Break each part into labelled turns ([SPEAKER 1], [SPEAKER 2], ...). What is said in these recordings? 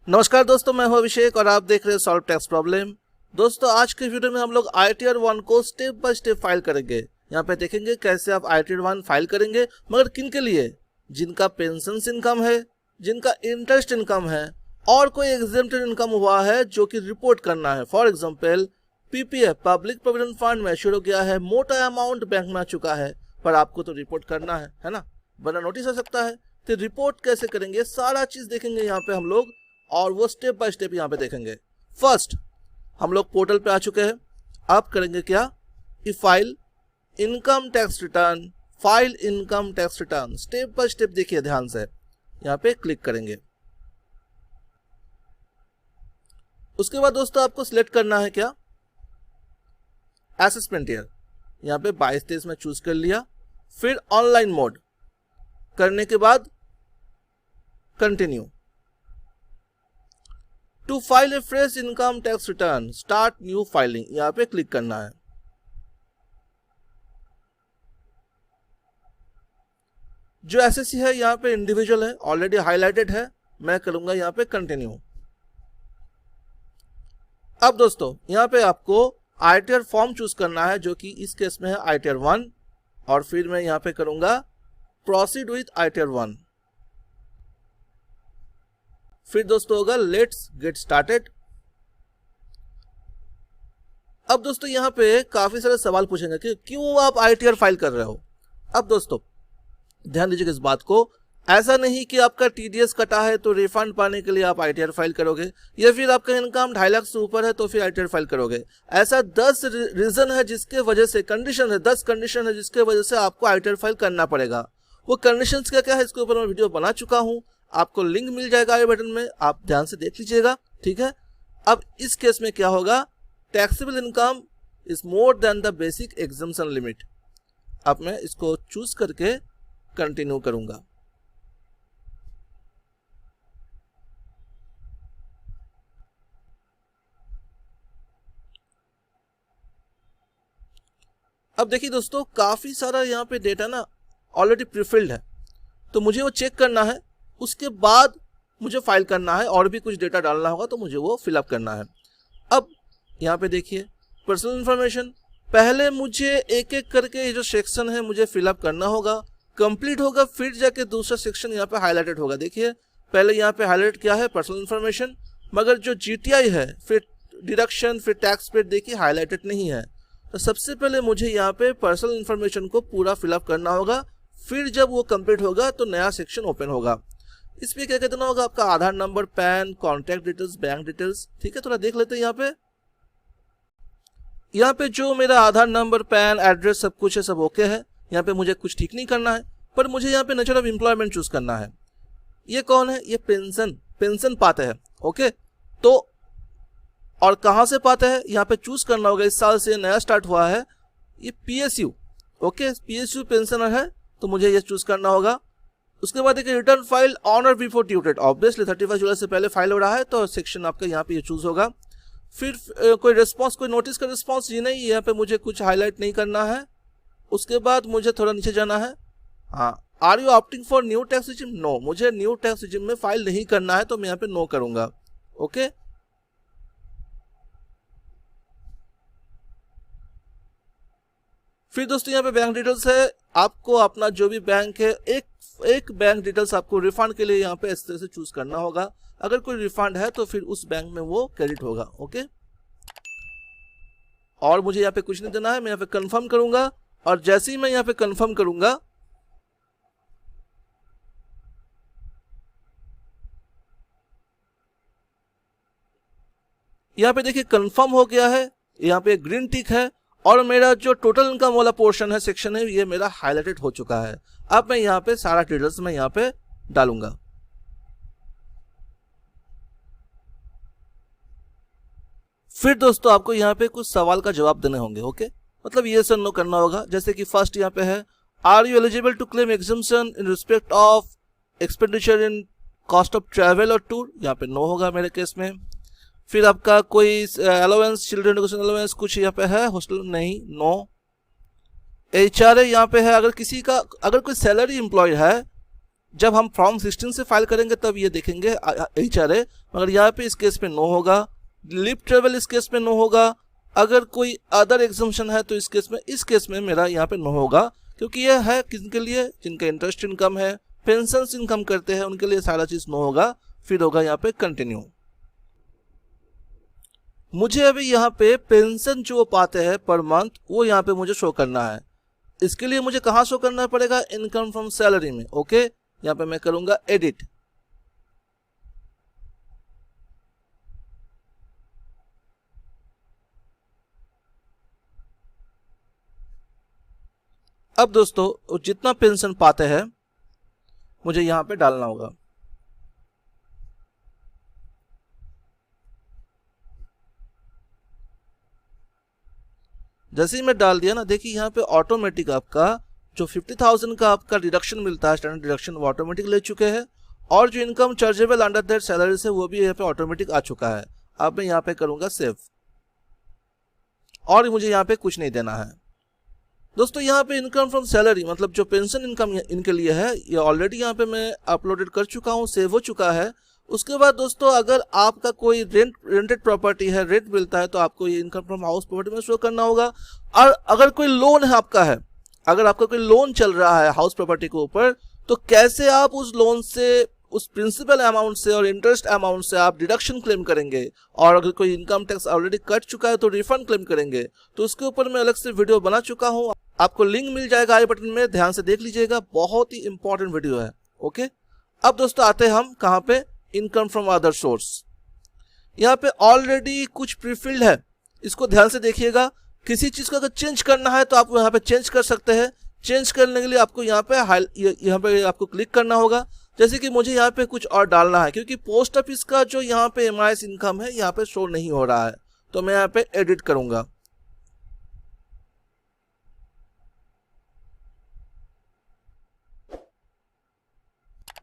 [SPEAKER 1] नमस्कार दोस्तों, मैं हूं अभिषेक और आप देख रहे हैं सॉल्व टैक्स प्रॉब्लम। दोस्तों आज के वीडियो में हम लोग ITR 1 को स्टेप बाय स्टेप फाइल करेंगे। यहाँ पे देखेंगे कैसे आप ITR 1 फाइल करेंगे, मगर किन के लिए? जिनका पेंशन इनकम है, जिनका इंटरेस्ट इनकम है और कोई एग्जेम्प्टेड इनकम हुआ है जो कि रिपोर्ट करना है। For example PPF public provident fund mature हो गया है, मोटा अमाउंट बैंक में आ चुका है, पर आपको तो रिपोर्ट करना है ना, वरना नोटिस आ सकता है। तो रिपोर्ट कैसे करेंगे, सारा चीज देखेंगे यहाँ पे हम लोग, और वो स्टेप बाय स्टेप यहाँ पे देखेंगे। फर्स्ट हम लोग पोर्टल पे आ चुके हैं। अब करेंगे क्या, कि file income tax return, file income tax return, step by step देखिए ध्यान से। यहाँ पे क्लिक करेंगे। उसके बाद दोस्तों आपको सिलेक्ट करना है क्या, असेसमेंट ईयर। यहाँ पे 22-23 में चूज कर लिया। फिर ऑनलाइन मोड करने के बाद continue. To file a fresh income tax return, start new filing, यहाँ पे क्लिक करना है। जो एसएससी है यहाँ पे इंडिविजुअल है, ऑलरेडी हाईलाइटेड है। मैं करूंगा यहाँ पे कंटिन्यू। अब दोस्तों यहाँ पे आपको ITR फॉर्म चूज करना है, जो कि इस केस में है ITR 1, और फिर मैं यहाँ पे करूंगा प्रोसीड विथ ITR 1। फिर दोस्तों होगा लेट्स गेट स्टार्टेड। अब दोस्तों यहाँ पे काफी सारे सवाल पूछेंगे कि क्यों आप ITR फाइल कर रहे हो। अब दोस्तों ध्यान दीजिएगा इस बात को, ऐसा नहीं कि आपका TDS कटा है तो रिफंड पाने के लिए आप ITR फाइल करोगे, या फिर आपका इनकम 2.5 लाख से ऊपर है तो फिर ITR फाइल करोगे। ऐसा 10 रीजन है जिसके वजह से, कंडीशन है, 10 कंडीशन है जिसके वजह से आपको ITR फाइल करना पड़ेगा। वो कंडीशंस क्या क्या है, इसके ऊपर मैं वीडियो बना चुका हूँ, आपको लिंक मिल जाएगा आई बटन में, आप ध्यान से देख लीजिएगा, ठीक है। अब इस केस में क्या होगा, taxable income is more than the basic exemption limit. अब मैं इसको चूज करके कंटिन्यू करूंगा। अब देखिए दोस्तों, काफी सारा यहाँ पे डेटा ना ऑलरेडी प्रीफिल्ड है, तो मुझे वो चेक करना है, उसके बाद मुझे फाइल करना है, और भी कुछ डेटा डालना होगा तो मुझे वो फिलअप करना है। अब यहाँ पे देखिए पर्सनल इंफॉर्मेशन, पहले मुझे एक एक करके ये जो सेक्शन है मुझे फिलअप करना होगा, कंप्लीट होगा, फिर जाके दूसरा सेक्शन यहाँ पे हाईलाइटेड होगा। देखिए पहले यहाँ पे हाईलाइट किया है पर्सनल इंफॉर्मेशन, मगर जो GTI है, फिर डिडक्शन, फिर टैक्स पेड, देखिए हाईलाइटेड नहीं है। तो सबसे पहले मुझे यहाँ पे पर्सनल इंफॉर्मेशन को पूरा फिलअप करना होगा, फिर जब वो कंप्लीट होगा तो नया सेक्शन ओपन होगा। इसमें क्या कहना होगा, आपका Aadhaar number, PAN, contact details, bank details, ठीक है। थोड़ा देख लेते हैं यहाँ पे जो मेरा आधार नंबर, पैन, एड्रेस सब कुछ है, सब ओके है। यहाँ पे मुझे कुछ ठीक नहीं करना है, पर मुझे यहाँ पे नेचर ऑफ एम्प्लॉयमेंट चूज करना है। ये कौन है, ये पेंशन पाते हैं, ओके। तो और कहाँ से पाते हैं, यहाँ पे चूज करना होगा। इस साल से नया स्टार्ट हुआ है ये PSU, ओके, PSU पेंशनर है, तो मुझे ये चूज करना होगा। उसके बाद देखिए रिटर्न फाइल ऑन और बिफोर ड्यू डेट, ऑब्वियसली 31 जुलाई से पहले फाइल हो रहा है, तो सेक्शन आपका यहाँ पे ये चूज होगा। फिर कोई रिस्पॉन्स, कोई नोटिस का रिस्पॉन्स, ये नहीं, यहाँ पे मुझे कुछ हाईलाइट नहीं करना है। उसके बाद मुझे थोड़ा नीचे जाना है। हाँ, are you opting for new tax regime, no, मुझे न्यू टैक्स रिजिम में फाइल नहीं करना है, तो मैं यहाँ पे नो करूंगा, ओके। फिर दोस्तों यहाँ पे बैंक डिटेल्स है, आपको अपना जो भी बैंक है, एक बैंक डिटेल्स आपको रिफंड के लिए यहाँ पे इस तरह से चूज करना होगा। अगर कोई रिफंड है तो फिर उस बैंक में वो क्रेडिट होगा, ओके। और मुझे यहाँ पे कुछ नहीं देना है, मैं यहाँ पे कंफर्म करूंगा, और जैसे ही मैं यहाँ पे कंफर्म करूंगा, यहाँ पे देखिए कंफर्म हो गया है, यहाँ पे ग्रीन टिक है, और मेरा जो टोटल इनकम वाला पोर्शन है, सेक्शन है, ये मेरा हाईलाइटेड हो चुका है। अब मैं यहाँ पे सारा डिटेल्स मैं यहाँ पे डालूंगा। फिर दोस्तों आपको यहाँ पे कुछ सवाल का जवाब देने होंगे, ओके, मतलब ये सर नो करना होगा। जैसे कि फर्स्ट यहाँ पे है, are you eligible to claim exemption in respect of expenditure in cost of travel और टूर, यहाँ पे नो होगा मेरे केस में। फिर आपका कोई अलाउंस, चिल्ड्रन एजुकेशन अलाउंस कुछ यहाँ पे है, हॉस्टल नहीं, नो। HRA यहाँ पे है, अगर कोई सैलरी एम्प्लॉयड है जब हम फॉर्म 16 से फाइल करेंगे तब ये देखेंगे HRA, मगर यहाँ पे इस केस में नो होगा। लीव ट्रेवल इस केस में नो होगा। अगर कोई अदर एग्जम्पशन है तो इस केस में मेरा यहाँ पे नो होगा, क्योंकि ये है किनके लिए, जिनका इंटरेस्ट इनकम है, पेंशन इनकम करते हैं, उनके लिए सारा चीज नो होगा। फिर होगा यहाँ पे कंटिन्यू। मुझे अभी यहाँ पे पेंशन जो पाते हैं पर मंथ वो यहाँ पे मुझे शो करना है। इसके लिए मुझे कहाँ शो करना पड़ेगा, इनकम फ्रॉम सैलरी में। ओके, यहाँ पे मैं करूंगा एडिट। अब दोस्तों जितना पेंशन पाते हैं मुझे यहाँ पे डालना होगा। जैसे ही मैं डाल दिया ना, देखिए यहाँ पे ऑटोमेटिक आपका जो 50,000 का आपका डिडक्शन मिलता है, स्टैंडर्ड डिडक्शन, वो ऑटोमेटिक ले चुके हैं। और जो income chargeable under that salary से वो भी यहाँ पे ऑटोमेटिक आ चुका है। अब मैं यहाँ पे करूंगा सेव, और मुझे यहाँ पे कुछ नहीं देना है। दोस्तों यहाँ पे इनकम फ्रॉम सैलरी मतलब जो पेंशन इनकम इनके लिए है, ये ऑलरेडी यहाँ पे मैं अपलोडेड कर चुका हूँ, सेव हो चुका है। उसके बाद दोस्तों अगर आपका कोई रेंटेड प्रॉपर्टी है, रेंट मिलता है, तो आपको ये इनकम फ्रॉम हाउस प्रॉपर्टी में शो करना होगा। और अगर कोई लोन है आपका है, अगर आपका कोई लोन चल रहा है हाउस प्रॉपर्टी के ऊपर, तो कैसे आप उस लोन से, उस प्रिंसिपल अमाउंट से और इंटरेस्ट अमाउंट से आप डिडक्शन क्लेम करेंगे। और अगर कोई इनकम टैक्स ऑलरेडी कट चुका है तो रिफंड क्लेम करेंगे। तो उसके ऊपर मैं अलग से वीडियो बना चुका हूँ, आपको लिंक मिल जाएगा आई बटन में, ध्यान से देख लीजिएगा, बहुत ही इंपॉर्टेंट वीडियो है। ओके, अब दोस्तों आते हैं हम कहाँ पे, इनकम फ्रॉम अदर सोर्स। यहाँ पे ऑलरेडी कुछ प्रीफिल्ड है, इसको ध्यान से देखिएगा। किसी चीज को अगर चेंज करना है तो आप यहाँ पे चेंज कर सकते हैं। चेंज करने के लिए आपको यहाँ पे आपको क्लिक करना होगा। जैसे कि मुझे यहाँ पे कुछ और डालना है, क्योंकि पोस्ट ऑफिस का जो यहाँ पे MIS इनकम है यहाँ पे शो नहीं हो रहा है, तो मैं यहाँ पे एडिट करूंगा।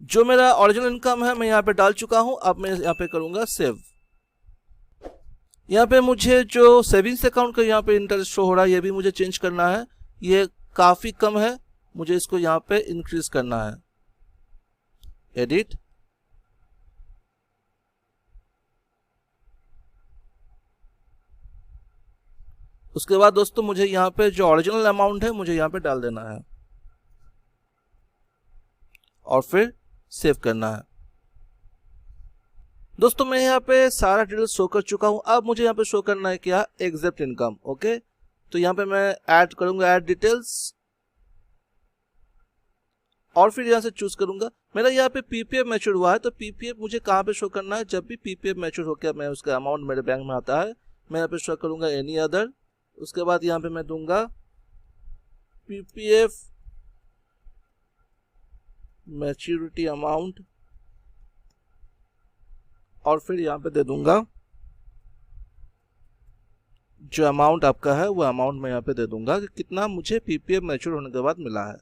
[SPEAKER 1] जो मेरा ओरिजिनल इनकम है मैं यहाँ पे डाल चुका हूं। अब मैं यहाँ पे करूंगा सेव। यहाँ पे मुझे जो सेविंग्स अकाउंट का यहाँ पे इंटरेस्ट शो हो रहा है, ये भी मुझे चेंज करना है। ये काफी कम है, मुझे इसको यहाँ पे इंक्रीज करना है। एडिट, उसके बाद दोस्तों मुझे यहाँ पे जो ओरिजिनल अमाउंट है मुझे यहाँ पे डाल देना है और फिर सेव करना है। दोस्तों मैं यहाँ पे सारा डिटेल शो कर चुका हूं। अब मुझे यहाँ पे शो करना है क्या, एग्जैक्ट इनकम। ओके, तो यहाँ पे मैं ऐड करूंगा, ऐड डिटेल्स, और फिर यहाँ से चूज करूंगा। मेरा यहाँ पे PPF मैच्योर हुआ है, तो PPF मुझे कहाँ पे शो करना है, जब भी PPF मैच्योर हो गया मैं उसका अमाउंट मेरे बैंक में आता है, मैं यहाँ पे शो करूंगा एनी अदर। उसके बाद यहाँ पे मैं दूंगा PPF मैच्योरिटी अमाउंट, और फिर यहाँ पे दे दूंगा जो अमाउंट आपका है वो अमाउंट मैं यहाँ पे दे दूंगा कि कितना मुझे PPF मैच्योर होने के बाद मिला है।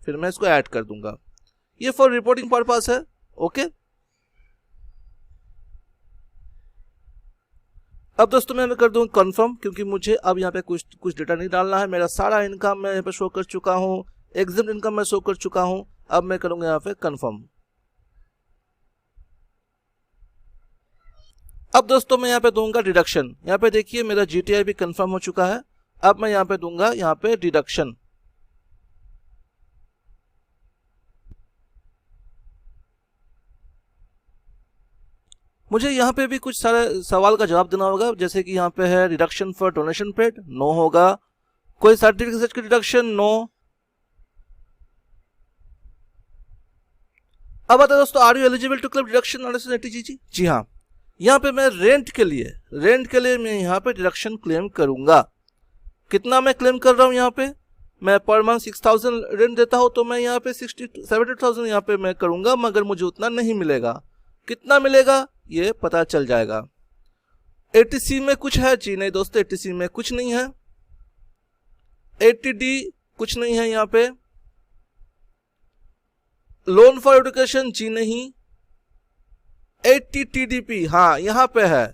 [SPEAKER 1] फिर मैं इसको ऐड कर दूंगा। ये फॉर रिपोर्टिंग पर्पस है। ओके, अब दोस्तों मैं कर दूंगा कंफर्म, क्योंकि मुझे अब यहाँ पे कुछ डेटा नहीं डालना है। मेरा सारा इनकम मैं यहाँ पे शो कर चुका हूँ, एग्जिट इनकम मैं शो कर चुका हूँ। अब मैं करूंगा यहाँ पे कंफर्म। अब दोस्तों मैं यहाँ पे दूंगा डिडक्शन। यहाँ पे देखिए मेरा GTI भी कंफर्म हो चुका है। अब मैं यहाँ पे दूंगा यहाँ पे डिडक्शन। मुझे यहाँ पे भी कुछ सारे सवाल का जवाब देना होगा, जैसे कि यहाँ पे है deduction for donation paid, no होगा। कोई सर्टिफिकेट की डिडक्शन, नो। अब आता है दोस्तों, are you eligible to claim deduction? जी हाँ, यहाँ पे मैं रेंट के लिए मैं यहाँ पे डिडक्शन क्लेम करूंगा। कितना मैं क्लेम कर रहा हूँ, यहाँ पे मैं पर मंथ 6,000 रेंट देता हूँ, तो मैं यहाँ पे 70,000 यहाँ पे मैं करूंगा, मगर मुझे उतना नहीं मिलेगा। कितना मिलेगा ये पता चल जाएगा। 80C में कुछ है? जी नहीं दोस्तों, 80C में कुछ नहीं है। 80D कुछ नहीं है यहाँ पे। लोन फॉर एजुकेशन, जी नहीं। 80 TDP हाँ यहाँ पे है।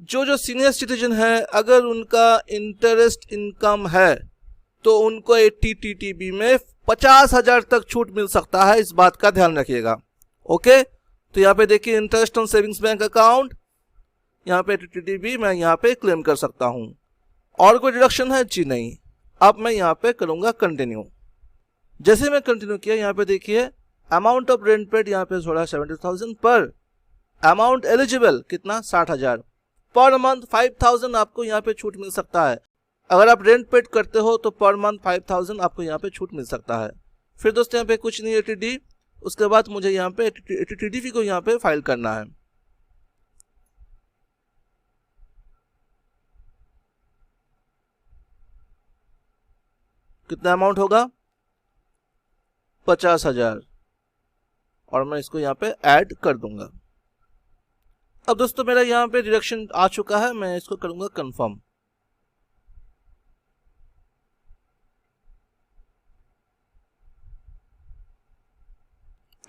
[SPEAKER 1] जो सीनियर सिटीजन है, अगर उनका इंटरेस्ट इनकम है तो उनको 80 TTB में 50,000 तक छूट मिल सकता है, इस बात का ध्यान रखिएगा। ओके, तो यहाँ पे देखिए interest on savings bank account, यहाँ पे 80 TTB मैं यहाँ पे क्लेम कर सकता हूँ। और कोई डिडक्शन है जी नहीं। अब मैं यहाँ पे करूँगा कंटिन्यू। जैसे मैं कंटिन्यू किया, यहाँ पे देखिए अमाउंट ऑफ रेंट पेड यहाँ पे थोड़ा 70,000 पर, अमाउंट एलिजिबल कितना 60,000 पर मंथ 5,000 आपको यहाँ पे छूट मिल सकता है। अगर आप रेंट पेड करते हो तो पर मंथ 5,000 आपको यहाँ पे छूट मिल सकता है। फिर दोस्तों यहाँ पे कुछ नहीं 80D, उसके बाद मुझे यहाँ पे 80 TDV को यहाँ पे फाइल करना है। कितना अमाउंट होगा 50,000 और मैं इसको यहाँ पे ऐड कर दूंगा। अब दोस्तों मेरा यहाँ पे डिडक्शन आ चुका है, मैं इसको करूंगा कंफर्म।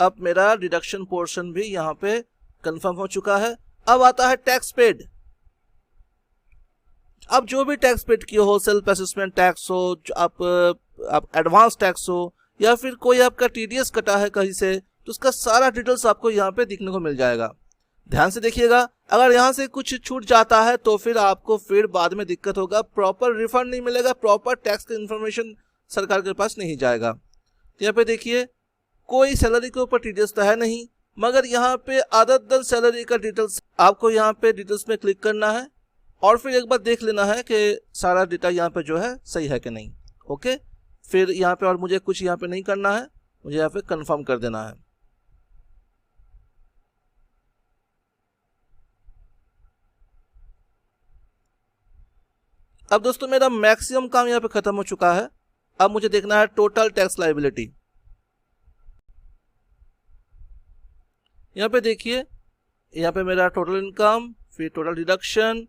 [SPEAKER 1] अब मेरा डिडक्शन पोर्शन भी यहाँ पे कंफर्म हो चुका है। अब आता है टैक्स पेड। अब जो भी टैक्स पेड किए हो, सेल्फ असेसमेंट टैक्स हो, आप एडवांस टैक्स हो, या फिर कोई आपका TDS कटा है कहीं से, तो उसका सारा डिटेल्स आपको यहाँ पे दिखने को मिल जाएगा। ध्यान से देखिएगा, अगर यहाँ से कुछ छूट जाता है तो फिर आपको फिर बाद में दिक्कत होगा, प्रॉपर रिफंड नहीं मिलेगा, प्रॉपर टैक्स का इन्फॉर्मेशन सरकार के पास नहीं जाएगा। तो यहाँ पे देखिए कोई सैलरी के ऊपर TDS तो है नहीं, मगर यहाँ पे अदर देन सैलरी का डिटेल्स आपको यहाँ पे डिटेल्स में क्लिक करना है और फिर एक बार देख लेना है कि सारा डेटा यहाँ पे जो है सही है कि नहीं। ओके, फिर यहाँ पे और मुझे कुछ यहाँ पे नहीं करना है, मुझे यहाँ पे कंफर्म कर देना है। अब दोस्तों मेरा मैक्सिमम काम यहाँ पे खत्म हो चुका है। अब मुझे देखना है टोटल टैक्स लायबिलिटी। यहाँ पे देखिए, यहाँ पे मेरा टोटल इनकम, फिर टोटल डिडक्शन,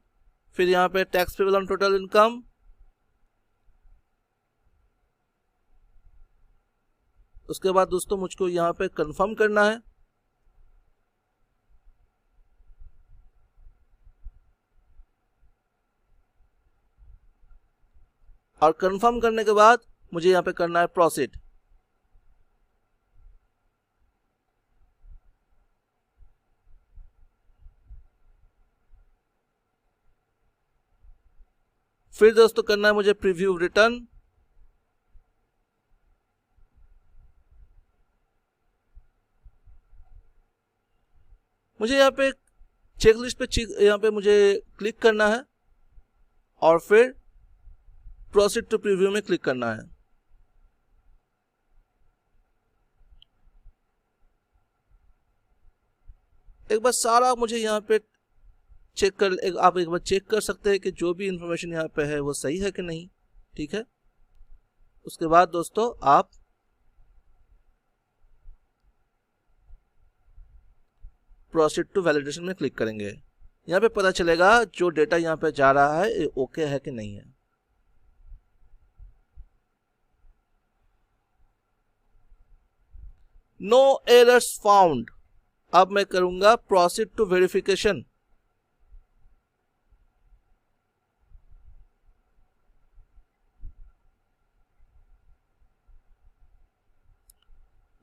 [SPEAKER 1] फिर यहाँ पे tax payable on total income. उसके बाद दोस्तों मुझको यहाँ पे कंफर्म करना है। और कंफर्म करने के बाद मुझे यहाँ पे करना है प्रोसीड। फिर दोस्तों करना है मुझे प्रीव्यू रिटर्न। मुझे यहाँ पे चेकलिस्ट पे यहाँ पे मुझे क्लिक करना है और फिर प्रोसीड टू प्रीव्यू में क्लिक करना है। एक बार सारा मुझे यहाँ पे चेक कर, आप एक बार चेक कर सकते हैं कि जो भी इंफॉर्मेशन यहाँ पे है वो सही है कि नहीं। ठीक है, उसके बाद दोस्तों आप प्रोसीड टू वैलिडेशन में क्लिक करेंगे। यहाँ पे पता चलेगा जो डेटा यहाँ पे जा रहा है ये ओके है कि नहीं है। No errors found. अब मैं करूंगा प्रोसीड टू वेरिफिकेशन।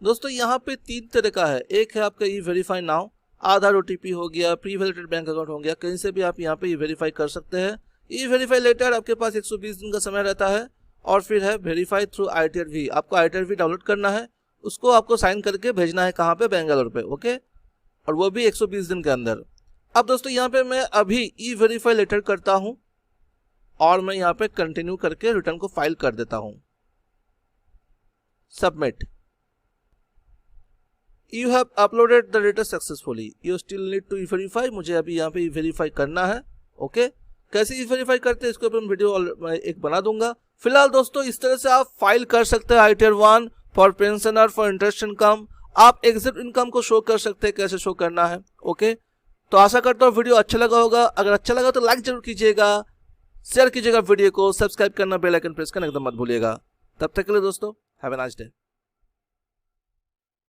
[SPEAKER 1] दोस्तों यहाँ पे 3 तरह का है। एक है आपका ई वेरीफाई नाउ, आधार OTP हो गया, प्री वैलिडेटेड बैंक अकाउंट हो गया, कहीं से भी आप यहाँ पे ई वेरीफाई कर सकते हैं। ई वेरीफाई लेटर आपके पास 120 दिन का समय रहता है। और फिर है वेरीफाई थ्रू ITRV। आपको ITRV डाउनलोड करना है, उसको आपको साइन करके भेजना है कहाँ पे, बेंगलोर पे। ओके, और वो भी 120 दिन के अंदर। अब दोस्तों यहाँ पे मैं अभी ई वेरीफाई लेटर करता हूँ और मैं यहाँ पे कंटिन्यू करके रिटर्न को फाइल कर देता हूँ। Submit. You have uploaded the data successfully. You still need to verify। मुझे अभी यहाँ पे वेरीफाई करना है। ओके, कैसे वेरीफाई करते हैं इसके ऊपर मैं वीडियो एक बना दूंगा। फिलहाल दोस्तों इस तरह से आप फाइल कर सकते हैं ITR 1 for pensioner for interest income. आप एग्जिट इनकम को शो कर सकते हैं, कैसे शो करना है। ओके, तो आशा करता हूँ वीडियो अच्छा लगा होगा। अगर अच्छा लगा तो लाइक जरूर कीजिएगा, शेयर कीजिएगा वीडियो को, सब्सक्राइब करना, बेल आइकन प्रेस करना एकदम मत भूलिएगा। तब तक के लिए दोस्तों हैव अ नाइस डे।